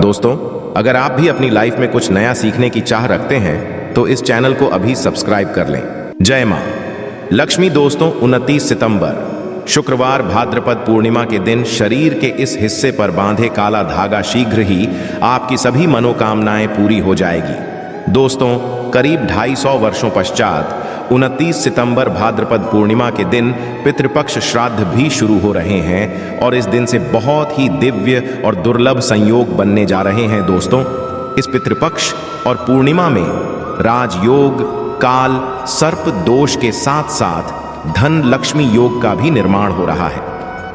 दोस्तों, अगर आप भी अपनी लाइफ में कुछ नया सीखने की चाह रखते हैं तो इस चैनल को अभी सब्सक्राइब कर लें। जय मां लक्ष्मी। दोस्तों, 29 सितंबर शुक्रवार भाद्रपद पूर्णिमा के दिन शरीर के इस हिस्से पर बांधे काला धागा शीघ्र ही आपकी सभी मनोकामनाएं पूरी हो जाएगी। दोस्तों, करीब 250 वर्षों पश्चात 29 सितंबर भाद्रपद पूर्णिमा के दिन पितृपक्ष श्राद्ध भी शुरू हो रहे हैं और इस दिन से बहुत ही दिव्य और दुर्लभ संयोग बनने जा रहे हैं। दोस्तों, इस पितृपक्ष और पूर्णिमा में राजयोग, काल, सर्प दोष के साथ साथ धन लक्ष्मी योग का भी निर्माण हो रहा है,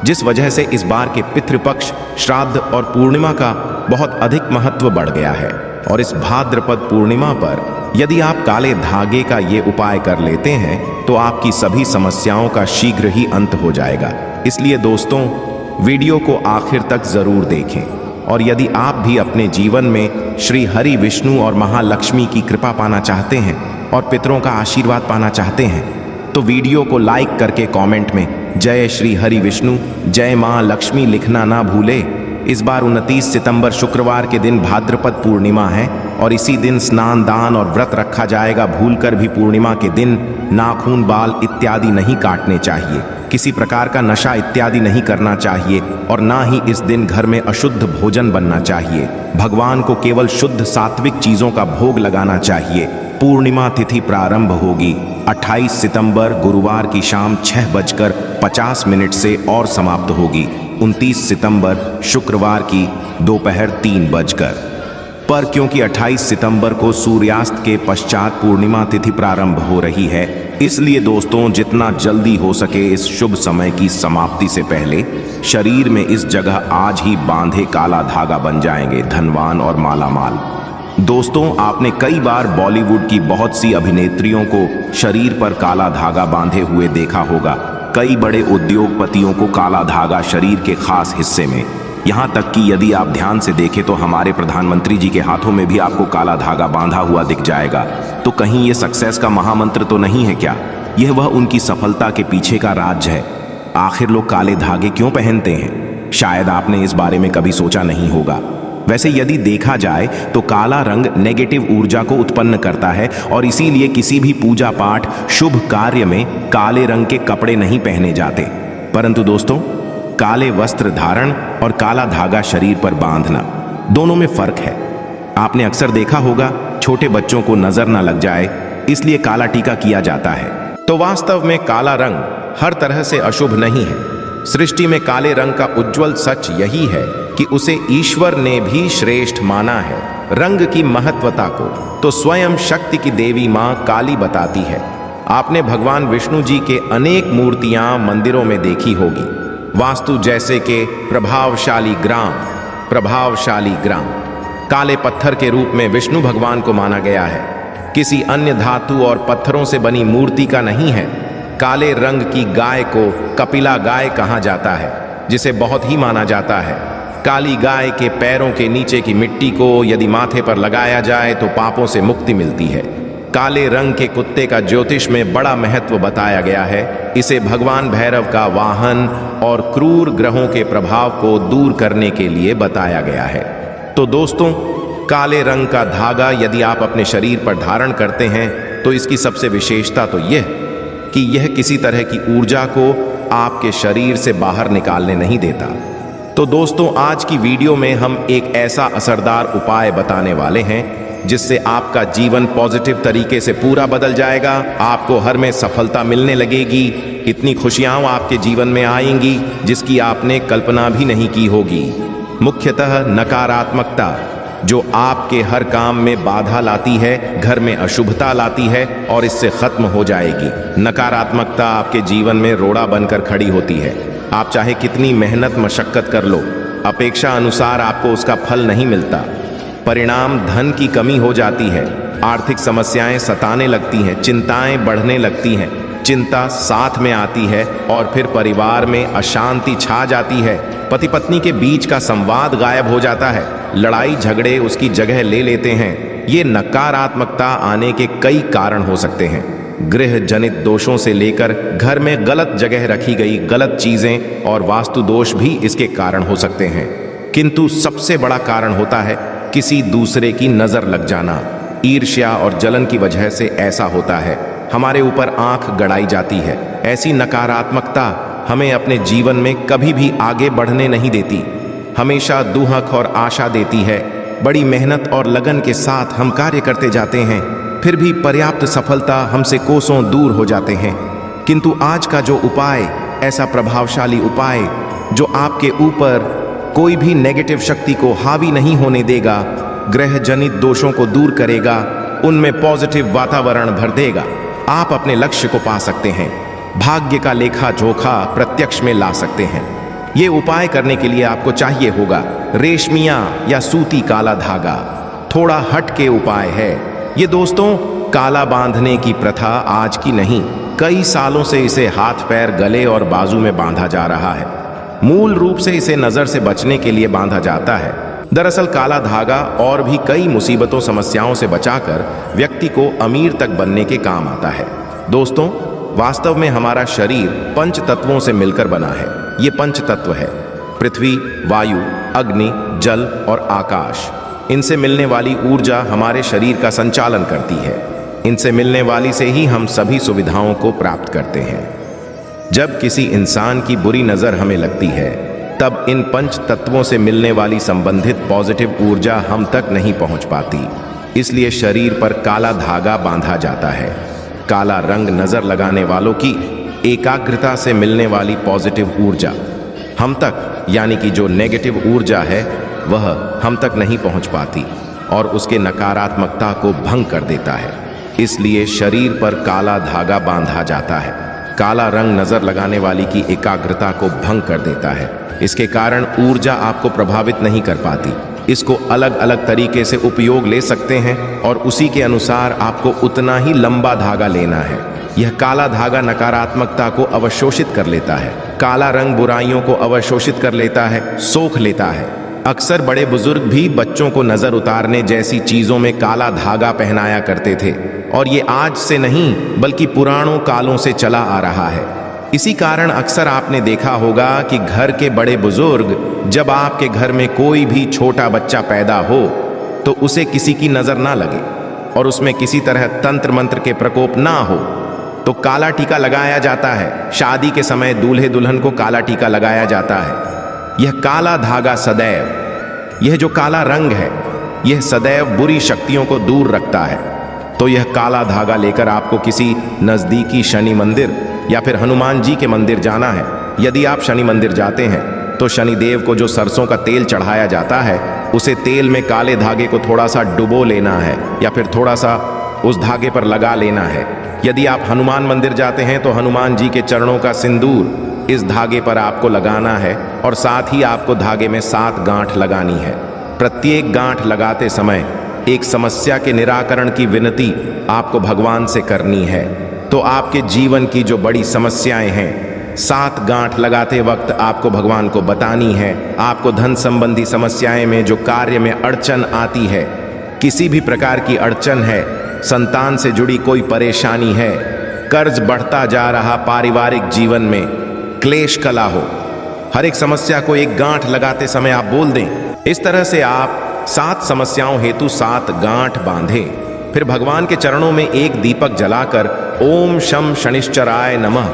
जिस वजह से इस बार के पितृपक्ष, श्राद्ध और पूर्णिमा का बहुत अधिक महत्व बढ़ गया है। और इस भाद्रपद पूर्णिमा पर यदि आप काले धागे का ये उपाय कर लेते हैं तो आपकी सभी समस्याओं का शीघ्र ही अंत हो जाएगा। इसलिए दोस्तों, वीडियो को आखिर तक जरूर देखें। और यदि आप भी अपने जीवन में श्री हरि विष्णु और महालक्ष्मी की कृपा पाना चाहते हैं और पितरों का आशीर्वाद पाना चाहते हैं तो वीडियो को लाइक करके कमेंट में जय श्री हरि विष्णु, जय मां लक्ष्मी लिखना ना भूले। इस बार 29 सितंबर शुक्रवार के दिन भाद्रपद पूर्णिमा है और इसी दिन स्नान, दान और व्रत रखा जाएगा। भूलकर भी पूर्णिमा के दिन नाखून, बाल इत्यादि नहीं काटने चाहिए, किसी प्रकार का नशा इत्यादि नहीं करना चाहिए और ना ही इस दिन घर में अशुद्ध भोजन बनना चाहिए। भगवान को केवल शुद्ध सात्विक चीजों का भोग लगाना चाहिए। पूर्णिमा तिथि प्रारंभ होगी 28 सितंबर गुरुवार की शाम 6:50 से और समाप्त होगी 29 सितंबर शुक्रवार की दोपहर 3 बजकर पर। क्योंकि 28 सितंबर को सूर्यास्त के पश्चात पूर्णिमा तिथि प्रारंभ हो रही है, इसलिए दोस्तों जितना जल्दी हो सके इस शुभ समय की समाप्ति से पहले शरीर में इस जगह आज ही बांधे काला धागा बन जाएंगे धनवान और मालामाल। दोस्तों, आपने कई बार बॉलीवुड की बहुत सी अभिनेत्रियों को शरीर पर काला धागा बांधे हुए देखा होगा। कई बड़े उद्योगपतियों को काला धागा शरीर के खास हिस्से में, यहाँ तक कि यदि आप ध्यान से देखें तो हमारे प्रधानमंत्री जी के हाथों में भी आपको काला धागा बांधा हुआ दिख जाएगा। तो कहीं ये सक्सेस का महामंत्र तो नहीं है क्या? यह वह उनकी सफलता के पीछे का राज है। आखिर लोग काले धागे क्यों पहनते हैं? शायद आपने इस बारे में कभी सोचा नहीं होगा। वैसे यदि देखा जाए तो काला रंग नेगेटिव ऊर्जा को उत्पन्न करता है और इसीलिए किसी भी पूजा पाठ, शुभ कार्य में काले रंग के कपड़े नहीं पहने जाते। परंतु दोस्तों, काले वस्त्र धारण और काला धागा शरीर पर बांधना दोनों में फर्क है। आपने अक्सर देखा होगा छोटे बच्चों को नजर न लग जाए इसलिए काला टीका किया जाता है। तो वास्तव में काला रंग हर तरह से अशुभ नहीं है। सृष्टि में काले रंग का उज्जवल सच यही है कि उसे ईश्वर ने भी श्रेष्ठ माना है। रंग की महत्वता को तो स्वयं शक्ति की देवी मां काली बताती है। आपने भगवान विष्णु जी के अनेक मूर्तियां मंदिरों में देखी होगी। वास्तु जैसे कि प्रभावशाली ग्राम काले पत्थर के रूप में विष्णु भगवान को माना गया है। किसी अन्य धातु और पत्थरों से बनी मूर्ति का नहीं है। काले रंग की गाय को कपिला गाय कहा जाता है, जिसे बहुत ही माना जाता है। काली गाय के पैरों के नीचे की मिट्टी को यदि माथे पर लगाया जाए तो पापों से मुक्ति मिलती है। काले रंग के कुत्ते का ज्योतिष में बड़ा महत्व बताया गया है। इसे भगवान भैरव का वाहन और क्रूर ग्रहों के प्रभाव को दूर करने के लिए बताया गया है। तो दोस्तों, काले रंग का धागा यदि आप अपने शरीर पर धारण करते हैं तो इसकी सबसे विशेषता तो यह कि यह किसी तरह की ऊर्जा को आपके शरीर से बाहर निकालने नहीं देता। तो दोस्तों, आज की वीडियो में हम एक ऐसा असरदार उपाय बताने वाले हैं जिससे आपका जीवन पॉजिटिव तरीके से पूरा बदल जाएगा। आपको हर में सफलता मिलने लगेगी। इतनी खुशियां आपके जीवन में आएंगी जिसकी आपने कल्पना भी नहीं की होगी। मुख्यतः नकारात्मकता जो आपके हर काम में बाधा लाती है, घर में अशुभता लाती है और इससे खत्म हो जाएगी। नकारात्मकता आपके जीवन में रोड़ा बनकर खड़ी होती है। आप चाहे कितनी मेहनत मशक्कत कर लो, अपेक्षा अनुसार आपको उसका फल नहीं मिलता। परिणाम धन की कमी हो जाती है, आर्थिक समस्याएं सताने लगती हैं, चिंताएं बढ़ने लगती हैं, चिंता साथ में आती है और फिर परिवार में अशांति छा जाती है। पति पत्नी के बीच का संवाद गायब हो जाता है, लड़ाई झगड़े उसकी जगह ले लेते हैं। ये नकारात्मकता आने के कई कारण हो सकते हैं। गृह जनित दोषों से लेकर घर में गलत जगह रखी गई गलत चीजें और वास्तु दोष भी इसके कारण हो सकते हैं। किंतु सबसे बड़ा कारण होता है किसी दूसरे की नजर लग जाना। ईर्ष्या और जलन की वजह से ऐसा होता है। हमारे ऊपर आंख गड़ाई जाती है। ऐसी नकारात्मकता हमें अपने जीवन में कभी भी आगे बढ़ने नहीं देती, हमेशा दुहक और आशा देती है। बड़ी मेहनत और लगन के साथ हम कार्य करते जाते हैं, फिर भी पर्याप्त सफलता हमसे कोसों दूर हो जाते हैं। किंतु आज का जो उपाय, ऐसा प्रभावशाली उपाय जो आपके ऊपर कोई भी नेगेटिव शक्ति को हावी नहीं होने देगा, ग्रह जनित दोषों को दूर करेगा, उनमें पॉजिटिव वातावरण भर देगा, आप अपने लक्ष्य को पा सकते हैं। भाग्य का लेखा जोखा प्रत्यक्ष में ला सकते हैं। ये उपाय करने के लिए आपको चाहिए होगा रेशमिया या सूती काला धागा। थोड़ा हट के उपाय है ये दोस्तों। काला बांधने की प्रथा आज की नहीं, कई सालों से इसे हाथ पैर गले और बाजू में बांधा जा रहा है। मूल रूप से इसे नजर से बचने के लिए बांधा जाता है। दरअसल काला धागा और भी कई मुसीबतों समस्याओं से बचाकर व्यक्ति को अमीर तक बनने के काम आता है। दोस्तों, वास्तव में हमारा शरीर पंच तत्वों से मिलकर बना है। ये पंच तत्व है पृथ्वी, वायु, अग्नि, जल और आकाश। इनसे मिलने वाली ऊर्जा हमारे शरीर का संचालन करती है। इनसे मिलने वाली से ही हम सभी सुविधाओं को प्राप्त करते हैं। जब किसी इंसान की बुरी नजर हमें लगती है, तब इन पंच तत्वों से मिलने वाली संबंधित पॉजिटिव ऊर्जा हम तक नहीं पहुंच पाती। इसलिए शरीर पर काला धागा बांधा जाता है। काला रंग नजर लगाने वालों की एकाग्रता से मिलने वाली पॉजिटिव ऊर्जा हम तक, यानी कि जो नेगेटिव ऊर्जा है वह हम तक नहीं पहुंच पाती और उसके नकारात्मकता को भंग कर देता है। इसलिए शरीर पर काला धागा बांधा जाता है। काला रंग नजर लगाने वाली की एकाग्रता को भंग कर देता है। इसके कारण ऊर्जा आपको प्रभावित नहीं कर पाती। इसको अलग अलग तरीके से उपयोग ले सकते हैं और उसी के अनुसार आपको उतना ही लंबा धागा लेना है। यह काला धागा नकारात्मकता को अवशोषित कर लेता है। काला रंग बुराइयों को अवशोषित कर लेता है, सोख लेता है। अक्सर बड़े बुजुर्ग भी बच्चों को नजर उतारने जैसी चीजों में काला धागा पहनाया करते थे और ये आज से नहीं बल्कि पुरानों कालों से चला आ रहा है। इसी कारण अक्सर आपने देखा होगा कि घर के बड़े बुजुर्ग, जब आपके घर में कोई भी छोटा बच्चा पैदा हो तो उसे किसी की नजर ना लगे और उसमें किसी तरह तंत्र मंत्र के प्रकोप ना हो तो काला टीका लगाया जाता है। शादी के समय दूल्हे दुल्हन को काला टीका लगाया जाता है। यह काला धागा सदैव, यह जो काला रंग है, यह सदैव बुरी शक्तियों को दूर रखता है। तो यह काला धागा लेकर आपको किसी नजदीकी शनि मंदिर या फिर हनुमान जी के मंदिर जाना है। यदि आप शनि मंदिर जाते हैं तो शनिदेव को जो सरसों का तेल चढ़ाया जाता है, उसे तेल में काले धागे को थोड़ा सा डुबो लेना है या फिर थोड़ा सा उस धागे पर लगा लेना है। यदि आप हनुमान मंदिर जाते हैं तो हनुमान जी के चरणों का सिंदूर इस धागे पर आपको लगाना है और साथ ही आपको धागे में 7 गांठ लगानी है। प्रत्येक गांठ लगाते समय एक समस्या के निराकरण की विनती आपको भगवान से करनी है। तो आपके जीवन की जो बड़ी समस्याएं हैं, 7 गांठ लगाते वक्त आपको भगवान को बतानी है। आपको धन संबंधी समस्याएं में जो कार्य में अड़चन आती है, किसी भी प्रकार की अड़चन है, संतान से जुड़ी कोई परेशानी है, कर्ज बढ़ता जा रहा पारिवारिक जीवन में क्लेश कला हो, हर एक समस्या को एक गांठ लगाते समय आप बोल दें। इस तरह से आप 7 समस्याओं हेतु 7 गांठ बांधें। फिर भगवान के चरणों में एक दीपक जलाकर ओम शम शनिश्चराय नमः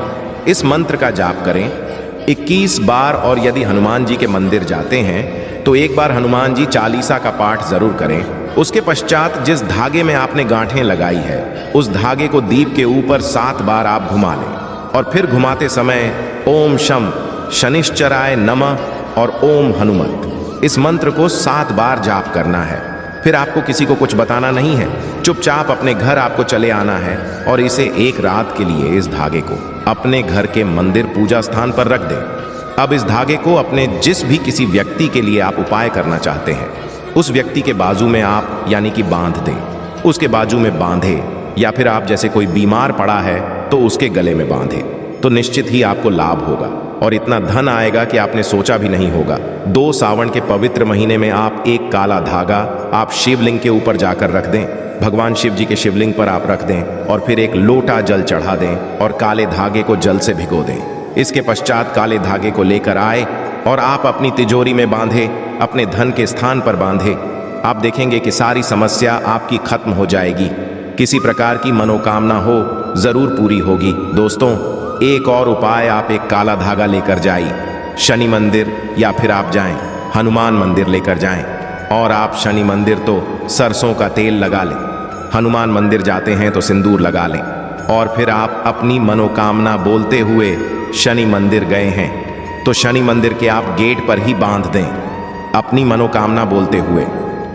इस मंत्र का जाप करें 21 बार। और यदि हनुमान जी के मंदिर जाते हैं तो एक बार हनुमान जी चालीसा का पाठ जरूर करें। उसके पश्चात जिस धागे में आपने गांठें लगाई है, उस धागे को दीप के ऊपर 7 बार आप घुमा लें और फिर घुमाते समय ओम शम शनिश्चराय नमः और ओम हनुमत इस मंत्र को 7 बार जाप करना है। फिर आपको किसी को कुछ बताना नहीं है, चुपचाप अपने घर आपको चले आना है और इसे एक रात के लिए इस धागे को अपने घर के मंदिर पूजा स्थान पर रख दें। अब इस धागे को अपने जिस भी किसी व्यक्ति के लिए आप उपाय करना चाहते हैं, उस व्यक्ति के बाजू में आप यानी कि बांध दें। उसके बाजू में बांधे या फिर आप जैसे कोई बीमार पड़ा है तो उसके गले में बांधे, तो निश्चित ही आपको लाभ होगा और इतना धन आएगा कि आपने सोचा भी नहीं होगा। 2 सावन के पवित्र महीने में आप एक काला धागा आप शिवलिंग के ऊपर जाकर रख दें, भगवान शिव जी के शिवलिंग पर आप रख दें और फिर एक लोटा जल चढ़ा दें और काले धागे को जल से भिगो दें। इसके पश्चात काले धागे को लेकर आए और आप अपनी तिजोरी में बांधे, अपने धन के स्थान पर बांधे, आप देखेंगे कि सारी समस्या आपकी खत्म हो जाएगी। किसी प्रकार की मनोकामना हो जरूर पूरी होगी। दोस्तों, एक और उपाय, आप एक काला धागा लेकर जाइए शनि मंदिर, या फिर आप जाएं हनुमान मंदिर लेकर जाएं, और आप शनि मंदिर तो सरसों का तेल लगा लें, हनुमान मंदिर जाते हैं तो सिंदूर लगा लें, और फिर आप अपनी मनोकामना बोलते हुए शनि मंदिर गए हैं तो शनि मंदिर के आप गेट पर ही बांध दें अपनी मनोकामना बोलते हुए,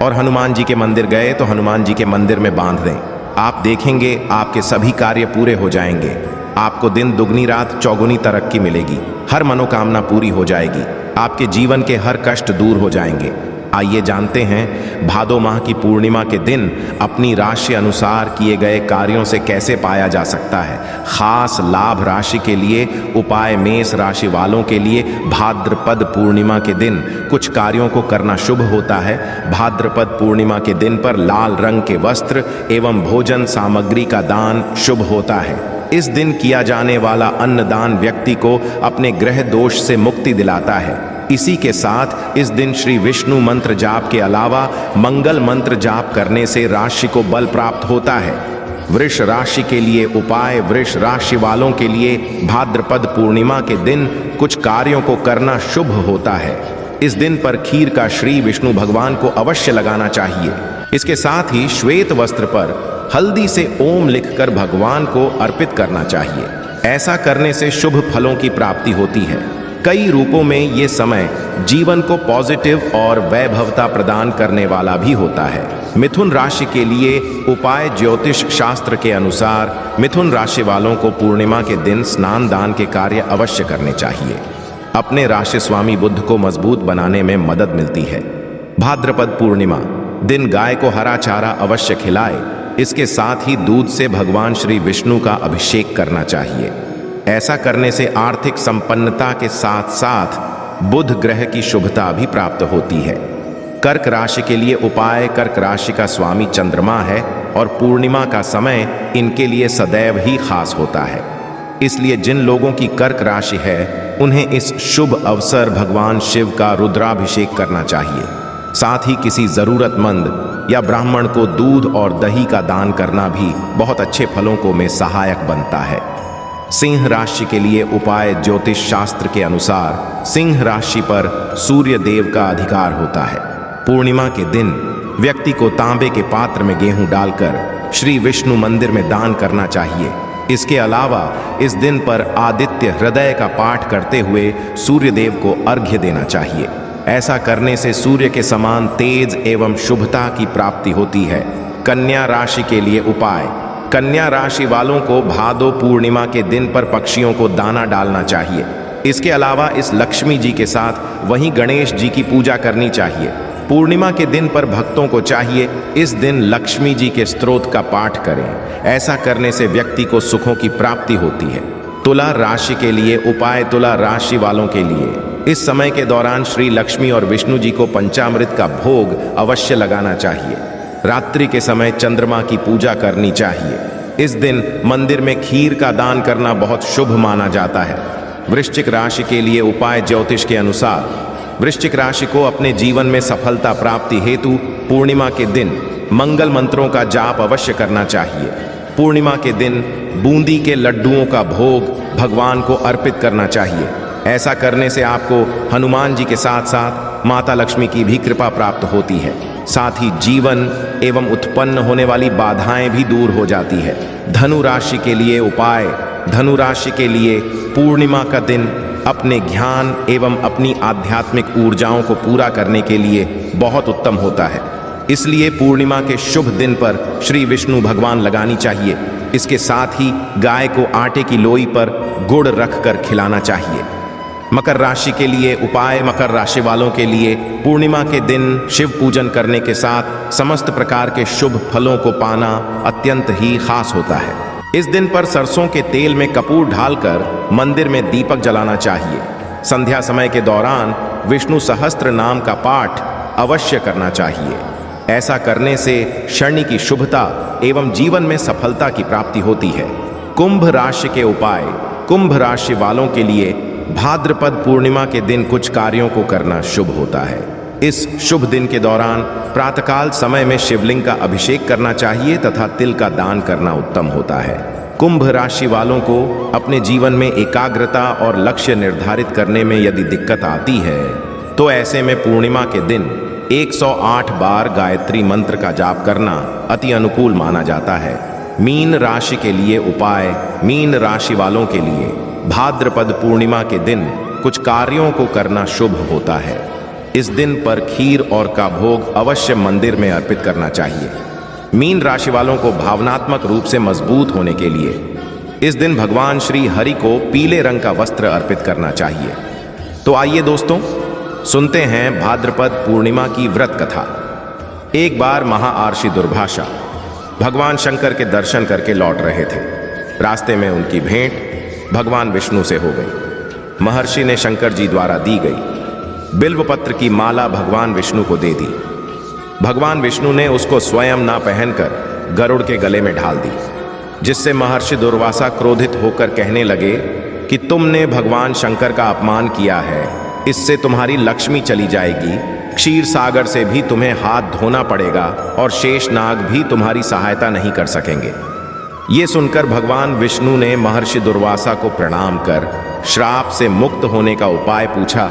और हनुमान जी के मंदिर गए तो हनुमान जी के मंदिर में बांध दें। आप देखेंगे आपके सभी कार्य पूरे हो जाएंगे। आपको दिन दुगनी रात चौगुनी तरक्की मिलेगी, हर मनोकामना पूरी हो जाएगी, आपके जीवन के हर कष्ट दूर हो जाएंगे। आइए जानते हैं भादो माह की पूर्णिमा के दिन अपनी राशि अनुसार किए गए कार्यों से कैसे पाया जा सकता है खास लाभ। राशि के लिए उपाय, मेष राशि वालों के लिए भाद्रपद पूर्णिमा के दिन कुछ कार्यों को करना शुभ होता है। भाद्रपद पूर्णिमा के दिन पर लाल रंग के वस्त्र एवं भोजन सामग्री का दान शुभ होता है। इस दिन किया जाने वाला अन्नदान व्यक्ति को अपने ग्रह दोष से मुक्ति दिलाता है। इसी के साथ इस दिन श्री विष्णु मंत्र जाप के अलावा मंगल मंत्र जाप करने से राशि को बल प्राप्त होता है। वृष राशि के लिए उपाय, वृष राशि वालों के लिए भाद्रपद पूर्णिमा के दिन कुछ कार्यों को करना शुभ होता है। इस दिन पर खीर का श्री विष्णु भगवान को अवश्य लगाना चाहिए। इसके साथ ही श्वेत वस्त्र पर हल्दी से ओम लिखकर भगवान को अर्पित करना चाहिए। ऐसा करने से शुभ फलों की प्राप्ति होती है। कई रूपों में ये समय जीवन को पॉजिटिव और वैभवता प्रदान करने वाला भी होता है। मिथुन राशि के लिए उपाय, ज्योतिष शास्त्र के अनुसार मिथुन राशि वालों को पूर्णिमा के दिन स्नान दान के कार्य अवश्य करने चाहिए। अपने राशि स्वामी बुध को मजबूत बनाने में मदद मिलती है। भाद्रपद पूर्णिमा दिन गाय को हरा चारा अवश्य खिलाए। इसके साथ ही दूध से भगवान श्री विष्णु का अभिषेक करना चाहिए। ऐसा करने से आर्थिक संपन्नता के साथ साथ बुध ग्रह की शुभता भी प्राप्त होती है। कर्क राशि के लिए उपाय, कर्क राशि का स्वामी चंद्रमा है और पूर्णिमा का समय इनके लिए सदैव ही खास होता है। इसलिए जिन लोगों की कर्क राशि है उन्हें इस शुभ अवसर भगवान शिव का रुद्राभिषेक करना चाहिए। साथ ही किसी जरूरतमंद या ब्राह्मण को दूध और दही का दान करना भी बहुत अच्छे फलों को में सहायक बनता है। सिंह राशि के लिए उपाय, ज्योतिष शास्त्र के अनुसार सिंह राशि पर सूर्य देव का अधिकार होता है। पूर्णिमा के दिन व्यक्ति को तांबे के पात्र में गेहूं डालकर श्री विष्णु मंदिर में दान करना चाहिए। इसके अलावा इस दिन पर आदित्य हृदय का पाठ करते हुए सूर्य देव को अर्घ्य देना चाहिए। ऐसा करने से सूर्य के समान तेज एवं शुभता की प्राप्ति होती है। कन्या राशि के लिए उपाय, कन्या राशि वालों को भादो पूर्णिमा के दिन पर पक्षियों को दाना डालना चाहिए। इसके अलावा इस लक्ष्मी जी के साथ वहीं गणेश जी की पूजा करनी चाहिए। पूर्णिमा के दिन पर भक्तों को चाहिए इस दिन लक्ष्मी जी के स्तोत्र का पाठ करें। ऐसा करने से व्यक्ति को सुखों की प्राप्ति होती है। तुला राशि के लिए उपाय, तुला राशि वालों के लिए इस समय के दौरान श्री लक्ष्मी और विष्णु जी को पंचामृत का भोग अवश्य लगाना चाहिए। रात्रि के समय चंद्रमा की पूजा करनी चाहिए। इस दिन मंदिर में खीर का दान करना बहुत शुभ माना जाता है। वृश्चिक राशि के लिए उपाय, ज्योतिष के अनुसार वृश्चिक राशि को अपने जीवन में सफलता प्राप्ति हेतु पूर्णिमा के दिन मंगल मंत्रों का जाप अवश्य करना चाहिए। पूर्णिमा के दिन बूंदी के लड्डुओं का भोग भगवान को अर्पित करना चाहिए। ऐसा करने से आपको हनुमान जी के साथ साथ माता लक्ष्मी की भी कृपा प्राप्त होती है। साथ ही जीवन एवं उत्पन्न होने वाली बाधाएं भी दूर हो जाती है। धनु राशि के लिए उपाय, धनु राशि के लिए पूर्णिमा का दिन अपने ज्ञान एवं अपनी आध्यात्मिक ऊर्जाओं को पूरा करने के लिए बहुत उत्तम होता है। इसलिए पूर्णिमा के शुभ दिन पर श्री विष्णु भगवान लगानी चाहिए। इसके साथ ही गाय को आटे की लोई पर गुड़ रखकर खिलाना चाहिए। मकर राशि के लिए उपाय, मकर राशि वालों के लिए पूर्णिमा के दिन शिव पूजन करने के साथ समस्त प्रकार के शुभ फलों को पाना अत्यंत ही खास होता है। इस दिन पर सरसों के तेल में कपूर डालकर मंदिर में दीपक जलाना चाहिए। संध्या समय के दौरान विष्णु सहस्त्र नाम का पाठ अवश्य करना चाहिए। ऐसा करने से शनि की शुभता एवं जीवन में सफलता की प्राप्ति होती है। कुंभ राशि के उपाय, कुंभ राशि वालों के लिए भाद्रपद पूर्णिमा के दिन कुछ कार्यों को करना शुभ होता है। इस शुभ दिन के दौरान प्रातःकाल समय में शिवलिंग का अभिषेक करना चाहिए तथा तिल का दान करना उत्तम होता है। कुंभ राशि वालों को अपने जीवन में एकाग्रता और लक्ष्य निर्धारित करने में यदि दिक्कत आती है तो ऐसे में पूर्णिमा के दिन 108 बार गायत्री मंत्र का जाप करना अति अनुकूल माना जाता है। मीन राशि के लिए उपाय। मीन राशि वालों के लिए भाद्रपद पूर्णिमा के दिन कुछ कार्यों को करना शुभ होता है। इस दिन पर खीर और का भोग अवश्य मंदिर में अर्पित करना चाहिए। मीन राशि वालों को भावनात्मक रूप से मजबूत होने के लिए इस दिन भगवान श्री हरि को पीले रंग का वस्त्र अर्पित करना चाहिए। तो आइए दोस्तों, सुनते हैं भाद्रपद पूर्णिमा की व्रत कथा। एक बार महाआर्षि दुर्भाषा भगवान शंकर के दर्शन करके लौट रहे थे। रास्ते में उनकी भेंट भगवान विष्णु से हो गई। महर्षि ने शंकर जी द्वारा दी गई बिल्वपत्र की माला भगवान विष्णु को दे दी। भगवान विष्णु ने उसको स्वयं ना पहनकर गरुड़ के गले में ढाल दी, जिससे महर्षि दुर्वासा क्रोधित होकर कहने लगे कि तुमने भगवान शंकर का अपमान किया है, इससे तुम्हारी लक्ष्मी चली जाएगी। क्षीर सागर से भी तुम्हें हाथ धोना पड़ेगा और शेषनाग भी तुम्हारी सहायता नहीं कर सकेंगे। ये सुनकर भगवान विष्णु ने महर्षि दुर्वासा को प्रणाम कर श्राप से मुक्त होने का उपाय पूछा।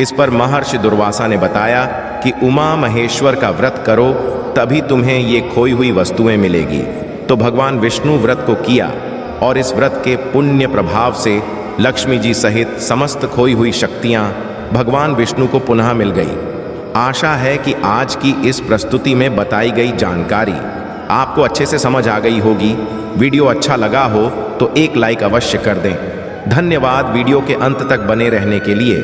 इस पर महर्षि दुर्वासा ने बताया कि उमा महेश्वर का व्रत करो, तभी तुम्हें ये खोई हुई वस्तुएं मिलेगी। तो भगवान विष्णु व्रत को किया और इस व्रत के पुण्य प्रभाव से लक्ष्मी जी सहित समस्त खोई हुई शक्तियां भगवान विष्णु को पुनः मिल गई। आशा है कि आज की इस प्रस्तुति में बताई गई जानकारी आपको अच्छे से समझ आ गई होगी। वीडियो अच्छा लगा हो तो एक लाइक अवश्य कर दें। धन्यवाद वीडियो के अंत तक बने रहने के लिए।